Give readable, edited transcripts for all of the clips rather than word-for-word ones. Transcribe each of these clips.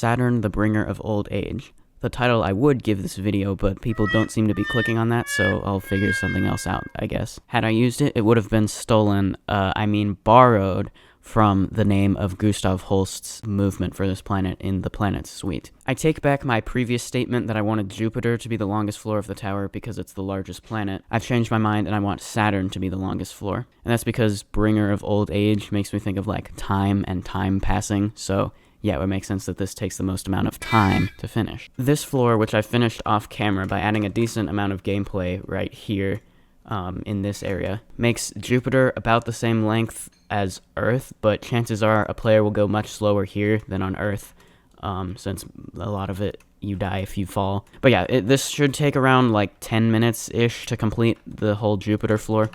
Saturn, the Bringer of Old Age. The title I would give this video, but people don't seem to be clicking on that, so I'll figure something else out, I guess. Had I used it, it would have been stolen, borrowed from the name of Gustav Holst's movement for this planet in the Planets Suite. I take back my previous statement that I wanted Jupiter to be the longest floor of the tower because it's the largest planet. I've changed my mind and I want Saturn to be the longest floor. And that's because Bringer of Old Age makes me think of like time and time passing, so yeah, it would make sense that this takes the most amount of time to finish. This floor, which I finished off camera by adding a decent amount of gameplay right here, in this area, makes Jupiter about the same length as Earth, but chances are a player will go much slower here than on Earth, since a lot of it you die if you fall. But yeah, this should take around like 10 minutes-ish to complete the whole Jupiter floor.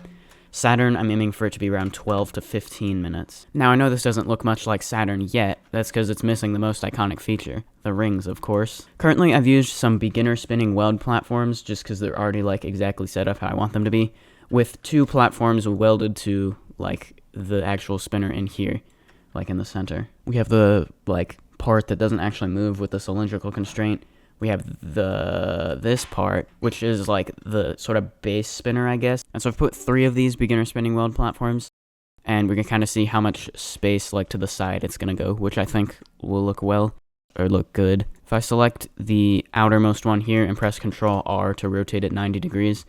Saturn, I'm aiming for it to be around 12 to 15 minutes. Now, I know this doesn't look much like Saturn yet. That's because it's missing the most iconic feature. The rings, of course. Currently, I've used some beginner spinning weld platforms just because they're already, like, exactly set up how I want them to be, with 2 platforms welded to, like, the actual spinner in here, like in the center. We have the, like, part that doesn't actually move with the cylindrical constraint. We have this part, which is like the sort of base spinner, I guess. And so I've put 3 of these beginner spinning weld platforms, and we can kind of see how much space, like, to the side it's going to go, which I think will look well, or look good. If I select the outermost one here and press Ctrl R to rotate it 90 degrees,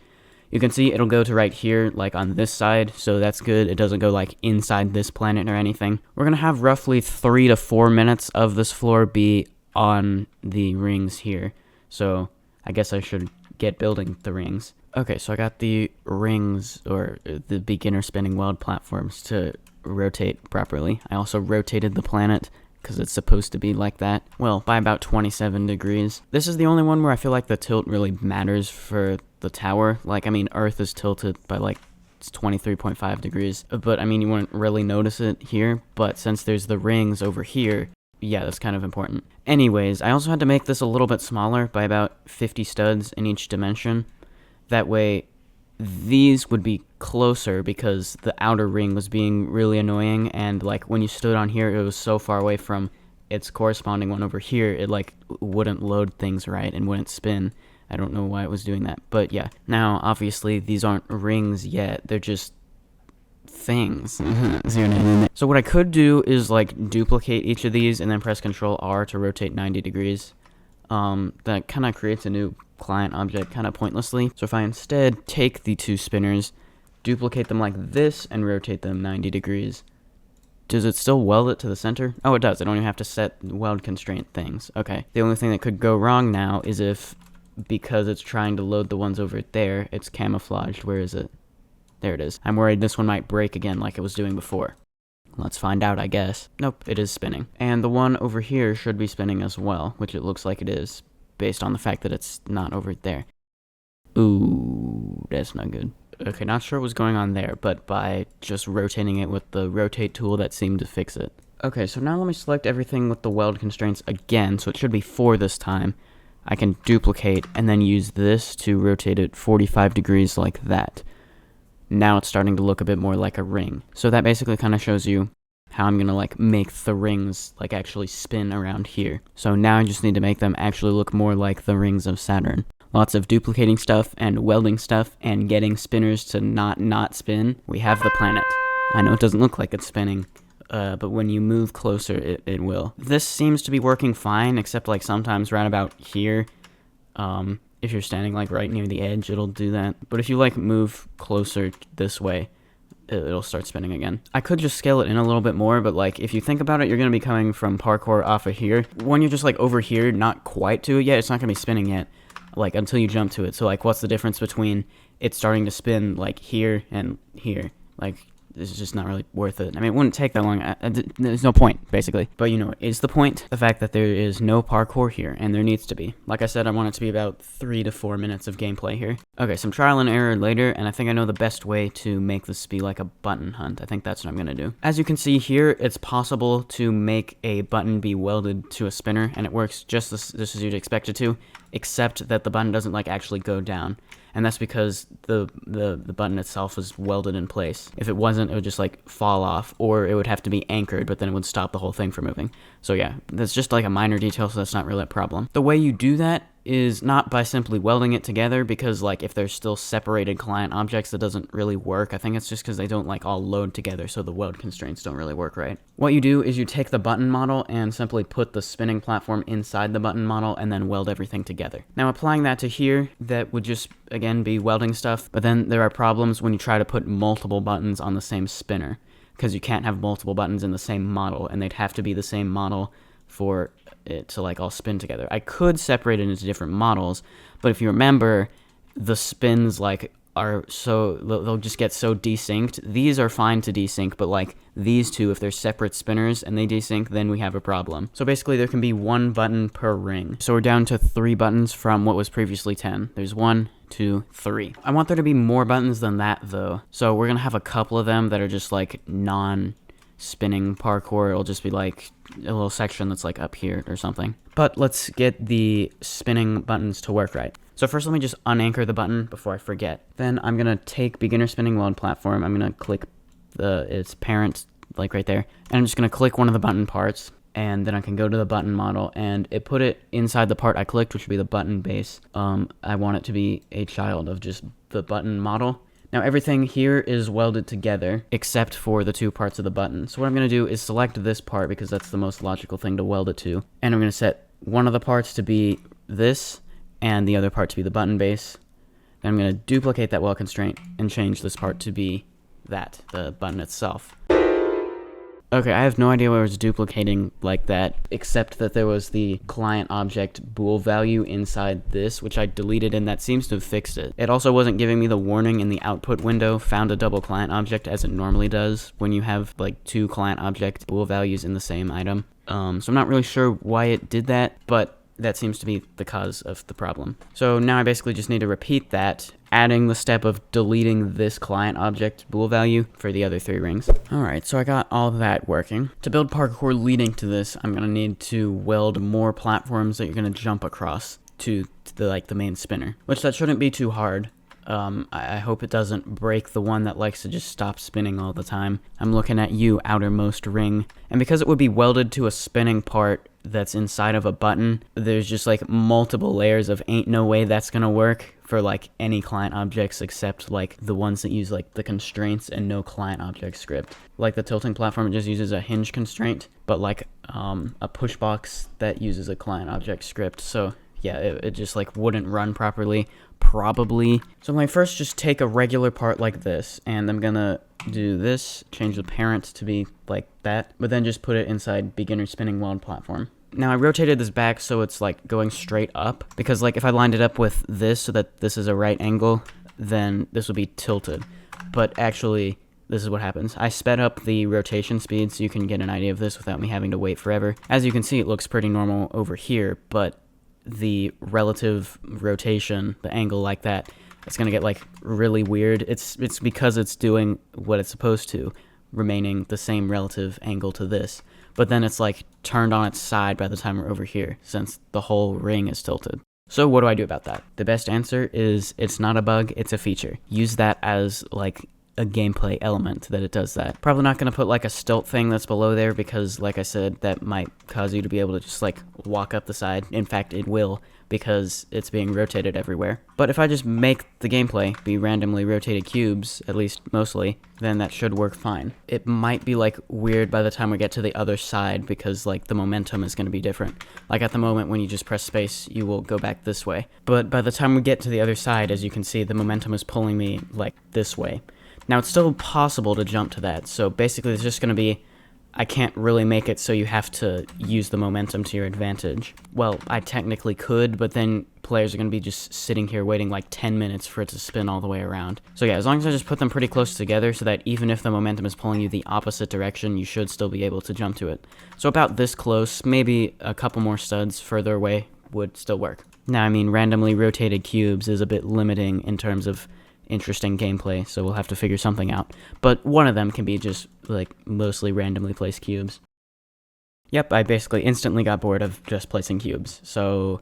you can see it'll go to right here, like on this side, so that's good. It doesn't go like inside this planet or anything. We're going to have roughly 3 to 4 minutes of this floor be on the rings here, so I guess I should get building the rings. Okay, so I got the rings, or the beginner spinning weld platforms, to rotate properly. I also rotated the planet because it's supposed to be like that, well, by about 27 degrees. This is the only one where I feel like the tilt really matters for the tower. Like, I mean, Earth is tilted by like 23.5 degrees, but I mean, you wouldn't really notice it here, but since there's the rings over here, yeah, that's kind of important. Anyways, I also had to make this a little bit smaller by about 50 studs in each dimension. That way, these would be closer because the outer ring was being really annoying, and like when you stood on here, it was so far away from its corresponding one over here, it like wouldn't load things right and wouldn't spin. I don't know why it was doing that, but yeah. Now, obviously, these aren't rings yet, they're just things. So what I could do is like duplicate each of these and then press Ctrl R to rotate 90 degrees. That kind of creates a new client object kind of pointlessly. So if I instead take the 2 spinners, duplicate them like this, and rotate them 90 degrees, does it still weld it to the center? Oh, it does. I don't even have to set weld constraint things. Okay. The only thing that could go wrong now is if, because it's trying to load the ones over there, it's camouflaged. Where is it? There it is. I'm worried this one might break again like it was doing before. Let's find out, I guess. Nope, it is spinning. And the one over here should be spinning as well, which it looks like it is, based on the fact that it's not over there. Ooh, that's not good. Okay, not sure what was going on there, but by just rotating it with the rotate tool, that seemed to fix it. Okay, so now let me select everything with the weld constraints again, so it should be 4 this time. I can duplicate and then use this to rotate it 45 degrees like that. Now it's starting to look a bit more like a ring. So that basically kind of shows you how I'm gonna like make the rings like actually spin around here. So now I just need to make them actually look more like the rings of Saturn. Lots of duplicating stuff and welding stuff and getting spinners to not spin. We have the planet. I know it doesn't look like it's spinning, but when you move closer, it will. This seems to be working fine, except like sometimes right about here, if you're standing like right near the edge, it'll do that. But if you like move closer this way, it'll start spinning again. I could just scale it in a little bit more, but like if you think about it, you're gonna be coming from Parkour off of here. When you're just like over here, not quite to it yet, it's not gonna be spinning yet, like until you jump to it. So like what's the difference between it starting to spin like here and here? Like, this is just not really worth it. I mean, it wouldn't take that long. There's no point, basically. But you know what is the point? The fact that there is no parkour here, and there needs to be. Like I said, I want it to be about 3 to 4 minutes of gameplay here. Okay, some trial and error later, and I think I know the best way to make this be like a button hunt. I think that's what I'm gonna do. As you can see here, it's possible to make a button be welded to a spinner, and it works just as you'd expect it to, except that the button doesn't like actually go down. and that's because the button itself is welded in place. If it wasn't, it would just like fall off, or it would have to be anchored, but then it would stop the whole thing from moving. So yeah, that's just like a minor detail, so that's not really a problem. The way you do that is not by simply welding it together, because like if there's still separated client objects, that doesn't really work. I think it's just because they don't like all load together, so the weld constraints don't really work right. What you do is you take the button model and simply put the spinning platform inside the button model and then weld everything together. Now applying that to here, that would just again be welding stuff, but then there are problems when you try to put multiple buttons on the same spinner, because you can't have multiple buttons in the same model, and they'd have to be the same model for it to like all spin together. I could separate it into different models, but if you remember, the spins like are so, they'll just get so desynced. These are fine to desync, but like these two, if they're separate spinners and they desync, then we have a problem. So basically there can be 1 button per ring. So we're down to 3 buttons from what was previously 10. There's 1, 2, 3. I want there to be more buttons than that though. So we're gonna have a couple of them that are just like non-spinning parkour. It'll just be like a little section that's like up here or something. But let's get the spinning buttons to work right. So first let me just unanchor the button before I forget. Then I'm gonna take beginner spinning weld platform. I'm gonna click its parent like right there. And I'm just gonna click one of the button parts, and then I can go to the button model and it put it inside the part I clicked, which would be the button base. I want it to be a child of just the button model. Now everything here is welded together except for the 2 parts of the button. So what I'm going to do is select this part because that's the most logical thing to weld it to. And I'm going to set one of the parts to be this and the other part to be the button base. Then I'm going to duplicate that weld constraint and change this part to be that, the button itself. Okay, I have no idea why I was duplicating like that, except that there was the client object bool value inside this, which I deleted, and that seems to have fixed it. It also wasn't giving me the warning in the output window, found a double client object, as it normally does when you have like 2 client object bool values in the same item. So I'm not really sure why it did that, but that seems to be the cause of the problem. So now I basically just need to repeat that, adding the step of deleting this client object bool value for the other 3 rings. Alright, so I got all that working. To build parkour leading to this, I'm gonna need to weld more platforms that you're gonna jump across to the main spinner, which that shouldn't be too hard. I hope it doesn't break the one that likes to just stop spinning all the time. I'm looking at you, outermost ring. And because it would be welded to a spinning part that's inside of a button, there's just like multiple layers of ain't no way that's gonna work for like any client objects except like the ones that use like the constraints and no client object script. Like the tilting platform, it just uses a hinge constraint, but like a push box that uses a client object script. So yeah, it just like wouldn't run properly, probably. So I'm gonna first just take a regular part like this, and I'm gonna do this, change the parent to be like that, but then just put it inside beginner spinning weld platform. Now I rotated this back so it's like going straight up, because like if I lined it up with this so that this is a right angle, then this would be tilted. But actually, this is what happens. I sped up the rotation speed so you can get an idea of this without me having to wait forever. As you can see, it looks pretty normal over here, but the relative rotation, the angle like that, it's gonna get like really weird. It's because it's doing what it's supposed to, remaining the same relative angle to this, but then it's like turned on its side by the time we're over here, since the whole ring is tilted. So what do I do about that? The best answer is it's not a bug, it's a feature. Use that as like a gameplay element that it does that. Probably not going to put like a stilt thing that's below there, because like I said, that might cause you to be able to just like walk up the side. In fact, it will, because it's being rotated everywhere. But if I just make the gameplay be randomly rotated cubes, at least mostly, then that should work fine. It might be like weird by the time we get to the other side, because like the momentum is going to be different. Like at the moment when you just press space, you will go back this way. But by the time we get to the other side, as you can see, the momentum is pulling me like this way. Now, it's still possible to jump to that, so basically it's just going to be, I can't really make it so you have to use the momentum to your advantage. Well, I technically could, but then players are going to be just sitting here waiting like 10 minutes for it to spin all the way around. So yeah, as long as I just put them pretty close together so that even if the momentum is pulling you the opposite direction, you should still be able to jump to it. So about this close, maybe a couple more studs further away would still work. Now, I mean, randomly rotated cubes is a bit limiting in terms of interesting gameplay, so we'll have to figure something out. But one of them can be just, like, mostly randomly placed cubes. Yep, I basically instantly got bored of just placing cubes, so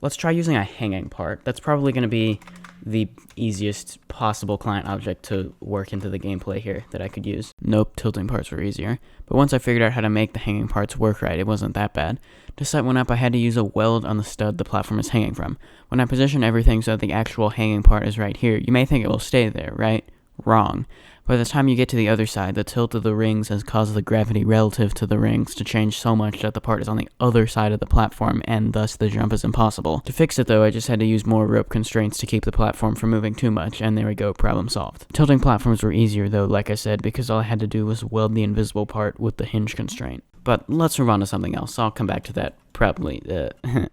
let's try using a hanging part. That's probably going to be the easiest possible client object to work into the gameplay here that I could use. Nope, tilting parts were easier. But once I figured out how to make the hanging parts work right, it wasn't that bad. To set one up, I had to use a weld on the stud the platform is hanging from. When I position everything so that the actual hanging part is right here, you may think it will stay there, right? Wrong. By the time you get to the other side, the tilt of the rings has caused the gravity relative to the rings to change so much that the part is on the other side of the platform, and thus the jump is impossible. To fix it though, I just had to use more rope constraints to keep the platform from moving too much, and there we go, problem solved. Tilting platforms were easier though, like I said, because all I had to do was weld the invisible part with the hinge constraint. But let's move on to something else. I'll come back to that probably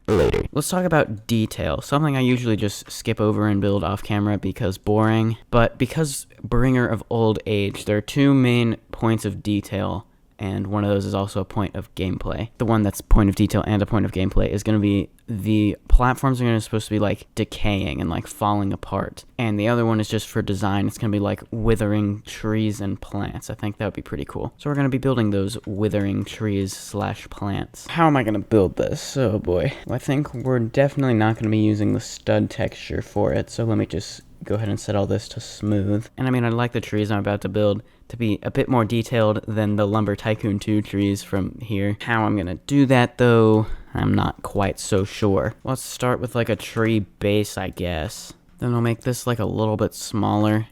later. Let's talk about detail, something I usually just skip over and build off camera because boring. But because bringer of old age, there are two main points of detail, and one of those is also a point of gameplay. The one that's point of detail and a point of gameplay is going to be the platforms are going to supposed to be like decaying and like falling apart. And the other one is just for design. It's going to be like withering trees and plants. I think that would be pretty cool. So we're going to be building those withering trees / plants. How am I going to build this? Oh boy. Well, I think we're definitely not going to be using the stud texture for it. So let me just go ahead and set all this to smooth. And I mean, I'd like the trees I'm about to build to be a bit more detailed than the Lumber Tycoon 2 trees from here. How I'm gonna do that though, I'm not quite so sure. Let's start with like a tree base, I guess. Then I'll make this like a little bit smaller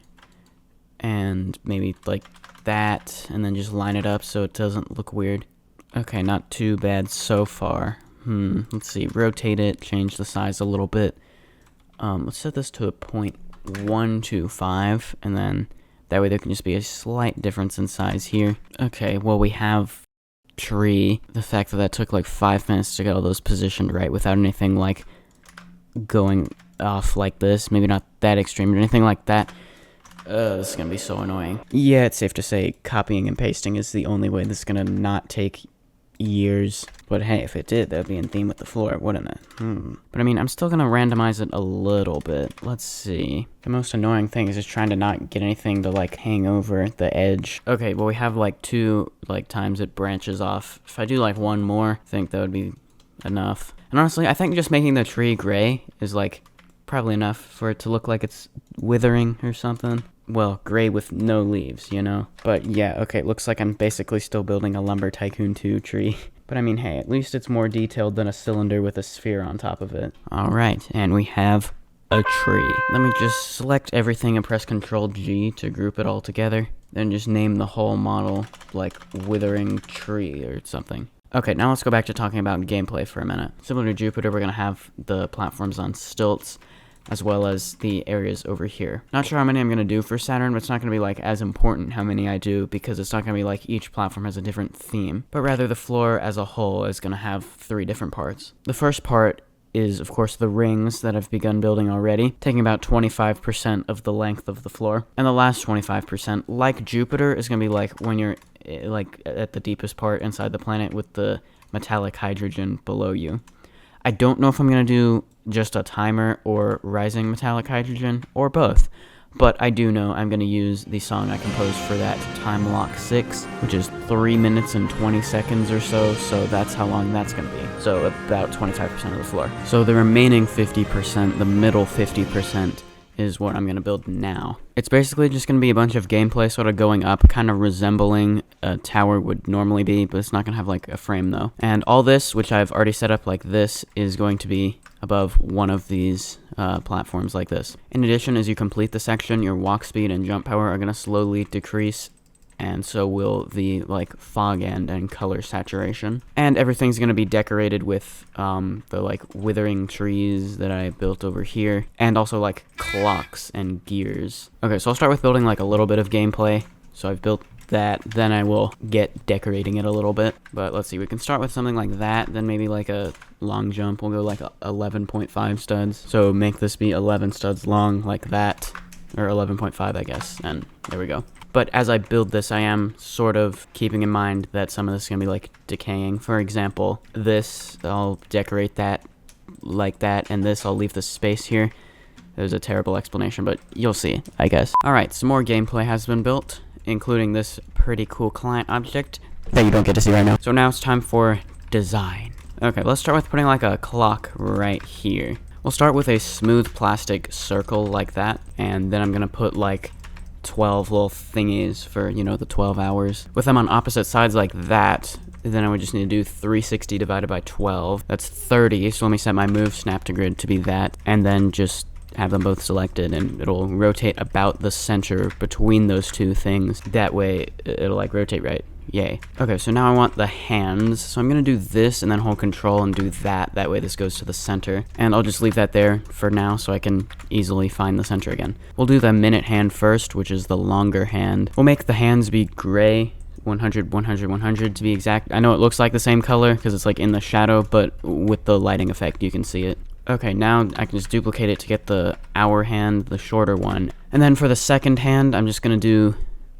and maybe like that, and then just line it up so it doesn't look weird. Okay, not too bad so far. Let's see, rotate it, change the size a little bit. Let's set this to a 0.125, and then that way there can just be a slight difference in size here. Okay, well we have tree. The fact that took like 5 minutes to get all those positioned right without anything like going off like this. Maybe not that extreme, but anything like that. This is gonna be so annoying. Yeah, it's safe to say copying and pasting is the only way this is gonna not take years. But hey, if it did, that would be in theme with the floor, wouldn't it? But I mean, I'm still gonna randomize it a little bit. Let's see. The most annoying thing is just trying to not get anything to like hang over the edge. Okay, well we have like 2 like times it branches off. If I do like one more, I think that would be enough. And honestly, I think just making the tree gray is like probably enough for it to look like it's withering or something. Well, gray with no leaves, you know? But yeah, okay, looks like I'm basically still building a Lumber Tycoon 2 tree. But I mean, hey, at least it's more detailed than a cylinder with a sphere on top of it. Alright, and we have a tree. Let me just select everything and press Ctrl G to group it all together. Then just name the whole model, like, Withering Tree or something. Okay, now let's go back to talking about gameplay for a minute. Similar to Jupiter, we're going to have the platforms on stilts, as well as the areas over here. Not sure how many I'm going to do for Saturn, but it's not going to be like as important how many I do, because it's not going to be like each platform has a different theme, but rather the floor as a whole is going to have 3 different parts. The first part is, of course, the rings that I've begun building already, taking about 25% of the length of the floor. And the last 25%, like Jupiter, is going to be like when you're like at the deepest part inside the planet with the metallic hydrogen below you. I don't know if I'm going to do just a timer or rising metallic hydrogen or both, but I do know I'm going to use the song I composed for that, Time Lock 6, which is 3 minutes and 20 seconds or so that's how long that's going to be. So about 25% of the floor. So the remaining 50%, the middle 50%, is what I'm going to build now. It's basically just going to be a bunch of gameplay sort of going up, kind of resembling a tower would normally be, but it's not going to have like a frame though. And all this, which I've already set up like this, is going to be above one of these platforms like this. In addition, as you complete the section, your walk speed and jump power are going to slowly decrease, and so will the like fog end and color saturation. And everything's going to be decorated with the like withering trees that I built over here, and also like clocks and gears. Okay, so I'll start with building like a little bit of gameplay. So I've built that, then I will get decorating it a little bit. But let's see, we can start with something like that, then maybe like a long jump. We'll go like 11.5 studs. So make this be 11 studs long like that, or 11.5 I guess, and there we go. But as I build this, I am sort of keeping in mind that some of this is going to be like decaying. For example, this, I'll decorate that like that, and this, I'll leave the space here. There's a terrible explanation, but you'll see, I guess. Alright, some more gameplay has been built, including this pretty cool client object that you don't get to see right now. So now it's time for design. Okay, let's start with putting like a clock right here. We'll start with a smooth plastic circle like that, and then I'm gonna put like 12 little thingies for, you know, the 12 hours. With them on opposite sides like that, then I would just need to do 360 divided by 12. That's 30, so let me set my move snap to grid to be that, and then just have them both selected, and it'll rotate about the center between those two things. That way, it'll like rotate right. Yay. Okay, so now I want the hands, so I'm gonna do this and then hold control and do that. That way this goes to the center, and I'll just leave that there for now so I can easily find the center again. We'll do the minute hand first, which is the longer hand. We'll make the hands be gray, 100, 100, 100 to be exact. I know it looks like the same color because it's like in the shadow, but with the lighting effect you can see it. Okay, now I can just duplicate it to get the hour hand, the shorter one. And then for the second hand, I'm just gonna do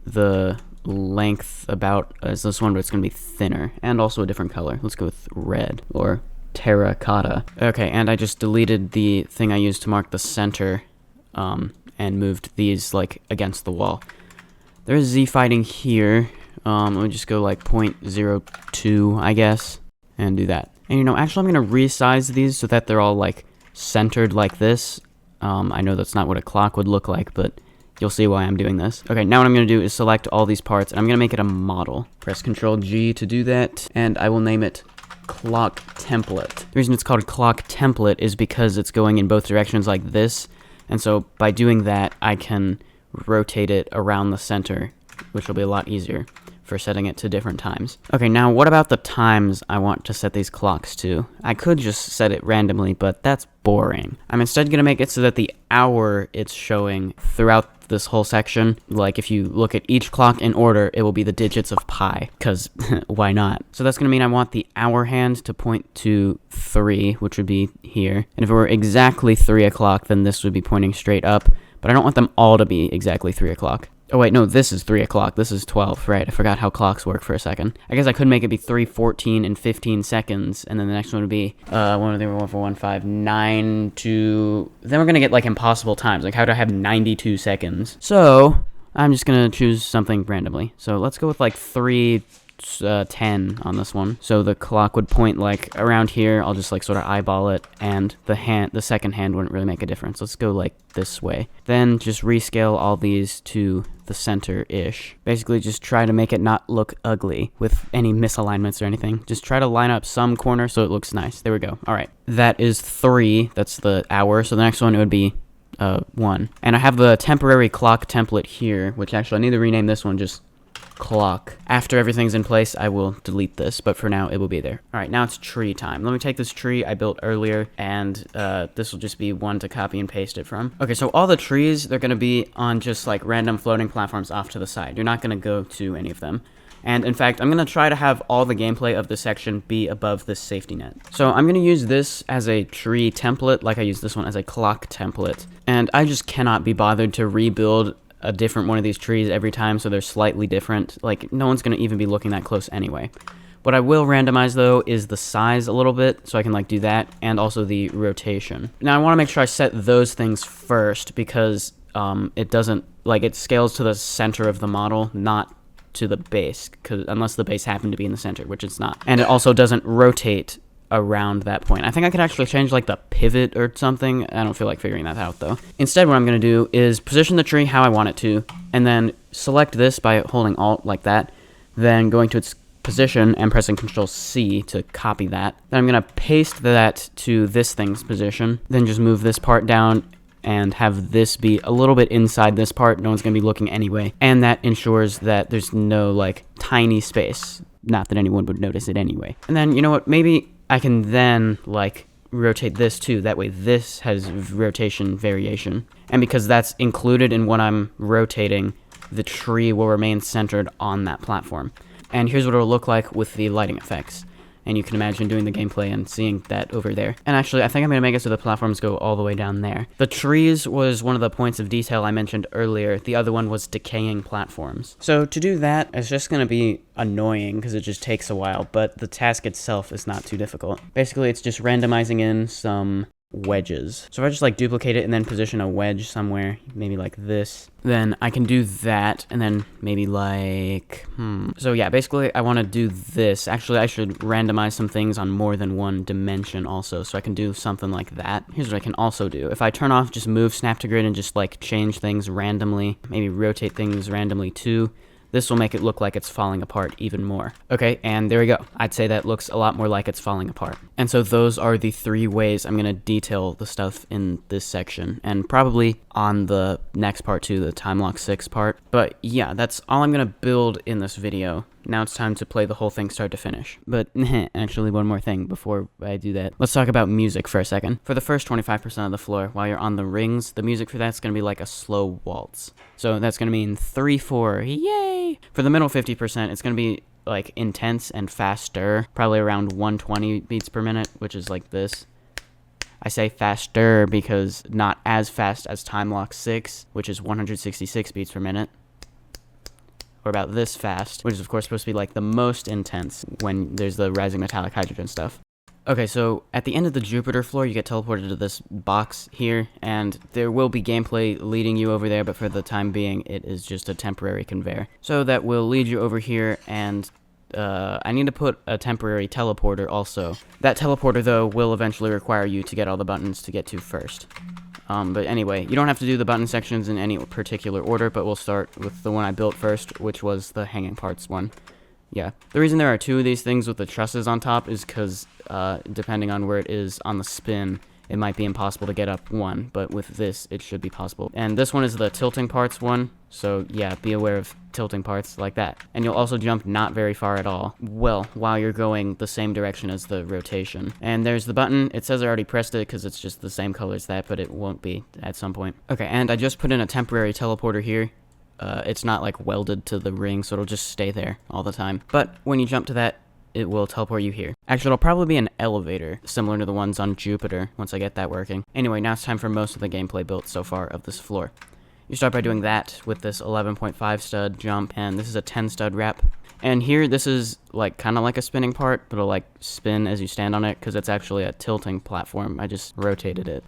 the length about as this one, but it's gonna be thinner and also a different color. Let's go with red or terracotta. Okay, and I just deleted the thing I used to mark the center and moved these like against the wall. There's Z fighting here. Let me just go like 0.02, I guess, and do that. And you know, actually I'm gonna resize these so that they're all like centered like this. I know that's not what a clock would look like, but you'll see why I'm doing this. Okay, now what I'm gonna do is select all these parts, and I'm gonna make it a model. Press Ctrl G to do that, and I will name it clock template. The reason it's called clock template is because it's going in both directions like this, and so by doing that, I can rotate it around the center, which will be a lot easier for setting it to different times. Okay, now what about the times I want to set these clocks to? I could just set it randomly, but that's boring. I'm instead gonna make it so that the hour it's showing throughout this whole section, like if you look at each clock in order, it will be the digits of pi, because why not? So that's gonna mean I want the hour hand to point to 3, which would be here. And if it were exactly 3 o'clock, then this would be pointing straight up, but I don't want them all to be exactly 3 o'clock. Oh wait, no, this is 3 o'clock. This is 12, right? I forgot how clocks work for a second. I guess I could make it be 3, 14, and 15 seconds, and then the next one would be, 1, 4, 1, 5, 9 to... Then we're gonna get, like, impossible times. Like, how do I have 92 seconds? So, I'm just gonna choose something randomly. So, let's go with, like, 3... 10 on this one. So the clock would point like around here. I'll just like sort of eyeball it, and the second hand wouldn't really make a difference. Let's go like this way. Then just rescale all these to the center-ish. Basically just try to make it not look ugly with any misalignments or anything. Just try to line up some corner so it looks nice. There we go. All right. That is 3. That's the hour. So the next one it would be 1. And I have the temporary clock template here, which actually I need to rename this one just clock. After everything's in place, I will delete this, but for now, it will be there. All right, now it's tree time. Let me take this tree I built earlier, and this will just be one to copy and paste it from. Okay, so all the trees, they're gonna be on just like random floating platforms off to the side. You're not gonna go to any of them. And in fact, I'm gonna try to have all the gameplay of this section be above this safety net. So I'm gonna use this as a tree template, like I use this one as a clock template. And I just cannot be bothered to rebuild a different one of these trees every time, so they're slightly different. Like, no one's gonna even be looking that close anyway. What I will randomize though is the size a little bit, so I can like do that, and also the rotation. Now I wanna make sure I set those things first because it doesn't, like, it scales to the center of the model, not to the base, unless the base happened to be in the center, which it's not. And it also doesn't rotate around that point. I think I could actually change like the pivot or something. I don't feel like figuring that out though. Instead, what I'm going to do is position the tree how I want it to, and then select this by holding Alt like that, then going to its position and pressing Control C to copy that. Then I'm going to paste that to this thing's position, then just move this part down and have this be a little bit inside this part. No one's going to be looking anyway. And that ensures that there's no like tiny space. Not that anyone would notice it anyway. And then, you know what, maybe I can then, like, rotate this too. That way this has rotation variation. And because that's included in what I'm rotating, the tree will remain centered on that platform. And here's what it'll look like with the lighting effects. And you can imagine doing the gameplay and seeing that over there. And actually, I think I'm going to make it so the platforms go all the way down there. The trees was one of the points of detail I mentioned earlier. The other one was decaying platforms. So to do that, it's just going to be annoying because it just takes a while, but the task itself is not too difficult. Basically, it's just randomizing in some wedges. So if I just like duplicate it and then position a wedge somewhere, maybe like this, then I can do that, and then maybe like, So yeah, basically I want to do this. Actually, I should randomize some things on more than one dimension also, so I can do something like that. Here's what I can also do. If I turn off just move snap to grid and just like change things randomly, maybe rotate things randomly too, this will make it look like it's falling apart even more. Okay, and there we go. I'd say that looks a lot more like it's falling apart. And so those are the 3 ways I'm going to detail the stuff in this section, and probably on the next part too, the time lock 6 part. But yeah, that's all I'm going to build in this video. Now it's time to play the whole thing start to finish. But actually, one more thing before I do that. Let's talk about music for a second. For the first 25% of the floor, while you're on the rings, the music for that's going to be like a slow waltz. So that's going to mean 3/4, yay! For the middle 50%, it's going to be like intense and faster, probably around 120 beats per minute, which is like this. I say faster because not as fast as time lock 6, which is 166 beats per minute. Or about this fast, which is of course supposed to be like the most intense when there's the rising metallic hydrogen stuff. Okay, so at the end of the Jupiter floor, you get teleported to this box here, and there will be gameplay leading you over there, but for the time being, it is just a temporary conveyor. So that will lead you over here, and I need to put a temporary teleporter also. That teleporter, though, will eventually require you to get all the buttons to get to first. But anyway, you don't have to do the button sections in any particular order, but we'll start with the one I built first, which was the hanging parts one. Yeah, the reason there are 2 of these things with the trusses on top is because, depending on where it is on the spin, it might be impossible to get up one, but with this, it should be possible. And this one is the tilting parts one, so yeah, be aware of tilting parts like that. And you'll also jump not very far at all, well, while you're going the same direction as the rotation. And there's the button. It says I already pressed it because it's just the same color as that, but it won't be at some point. Okay, and I just put in a temporary teleporter here. It's not like welded to the ring, so it'll just stay there all the time. But when you jump to that, it will teleport you here. Actually, it'll probably be an elevator, similar to the ones on Jupiter, once I get that working. Anyway, now it's time for most of the gameplay built so far of this floor. You start by doing that with this 11.5 stud jump, and this is a 10 stud wrap. And here, this is like kind of like a spinning part, but it'll like spin as you stand on it, because it's actually a tilting platform. I just rotated it.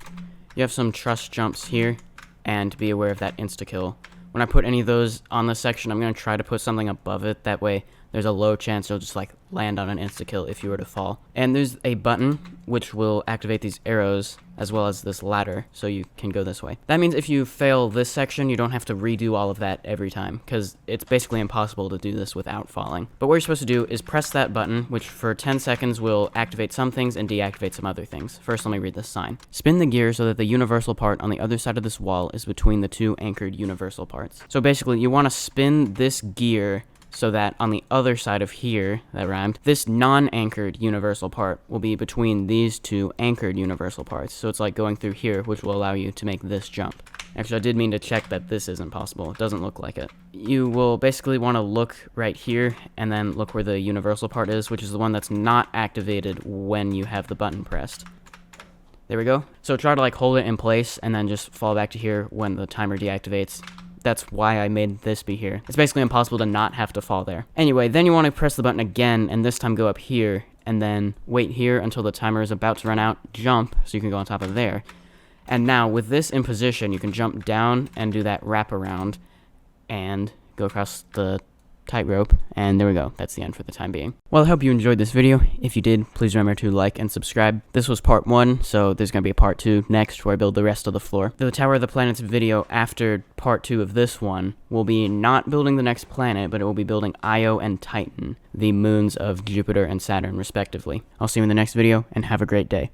You have some truss jumps here, and be aware of that insta-kill. When I put any of those on this section, I'm going to try to put something above it. That way, there's a low chance you'll just like land on an insta-kill if you were to fall. And there's a button which will activate these arrows as well as this ladder, so you can go this way. That means if you fail this section, you don't have to redo all of that every time, because it's basically impossible to do this without falling. But what you're supposed to do is press that button, which for 10 seconds will activate some things and deactivate some other things. First, let me read this sign. Spin the gear so that the universal part on the other side of this wall is between the 2 anchored universal parts. So basically, you want to spin this gear so that on the other side of here, that rhymed, this non-anchored universal part will be between these 2 anchored universal parts. So it's like going through here, which will allow you to make this jump. Actually, I did mean to check that this isn't possible. It doesn't look like it. You will basically want to look right here, and then look where the universal part is, which is the one that's not activated when you have the button pressed. There we go. So try to like hold it in place, and then just fall back to here when the timer deactivates. That's why I made this be here. It's basically impossible to not have to fall there. Anyway, then you want to press the button again, and this time go up here, and then wait here until the timer is about to run out, jump, so you can go on top of there. And now, with this in position, you can jump down and do that wraparound, and go across the tightrope, and there we go. That's the end for the time being. Well, I hope you enjoyed this video. If you did, please remember to like and subscribe. This was part 1, so there's going to be a part 2 next where I build the rest of the floor. The Tower of the Planets video after part 2 of this one will be not building the next planet, but it will be building Io and Titan, the moons of Jupiter and Saturn, respectively. I'll see you in the next video, and have a great day.